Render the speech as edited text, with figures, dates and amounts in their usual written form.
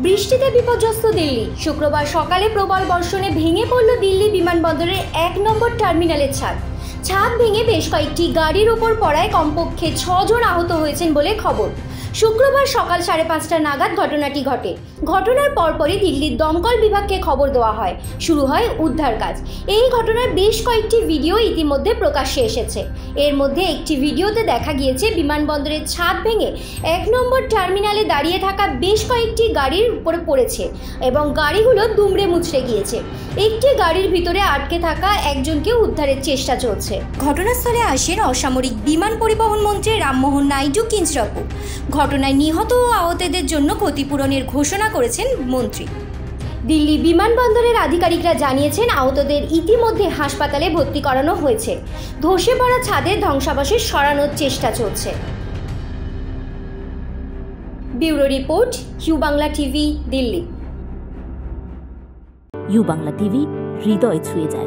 বৃষ্টিতে বিপর্যস্ত দিল্লি। শুক্রবার সকালে প্রবল বর্ষণে ভেঙে পড়ল দিল্লি বিমানবন্দরের ১ নম্বর টার্মিনালের ছাদ ভেঙে বেশ কয়েকটি গাড়ির উপর পড়ায় কমপক্ষে ৬ জন আহত হয়েছেন বলে খবর। শুক্রবার সকাল ৫:৩০ নাগাদ ঘটনাটি ঘটে। ঘটনার পরপরই দিল্লির দমকল বিভাগকে খবর দেওয়া হয়। শুরু হয় উদ্ধার কাজ। এই ঘটনার বেশ কয়েকটি ভিডিও ইতিমধ্যে প্রকাশ্যে এসেছে। এর মধ্যে একটি ভিডিওতে দেখা গিয়েছে বিমানবন্দরের ছাদ ভেঙে ১ নম্বর টার্মিনালে দাঁড়িয়ে থাকা বেশ কয়েকটি গাড়ির উপরে পড়েছে এবং গাড়িগুলো দুমড়ে মুচড়ে গিয়েছে। একটি গাড়ির ভিতরে আটকে থাকা একজনকে উদ্ধারের চেষ্টা চলছে। ঘটনাস্থলে আসেন অসামরিক বিমান পরিবহন মন্ত্রী রামমোহন নাইডু কিঞ্জরাপু। ঘটনায় নিহত ও আহতদের জন্য ক্ষতিপূরণের ঘোষণা করেছেন মন্ত্রী। দিল্লি বিমানবন্দরের আধিকারিকরা জানিয়েছেন আহতদের ইতিমধ্যে হাসপাতালে ভর্তি করানো হয়েছে। ধসে পড়া ছাদের ধ্বংসাবশেষ সরানোর চেষ্টা চলছে। Bureau report, U Bangla TV, Delhi. U Bangla TV হৃদয় ছুঁয়ে যায়।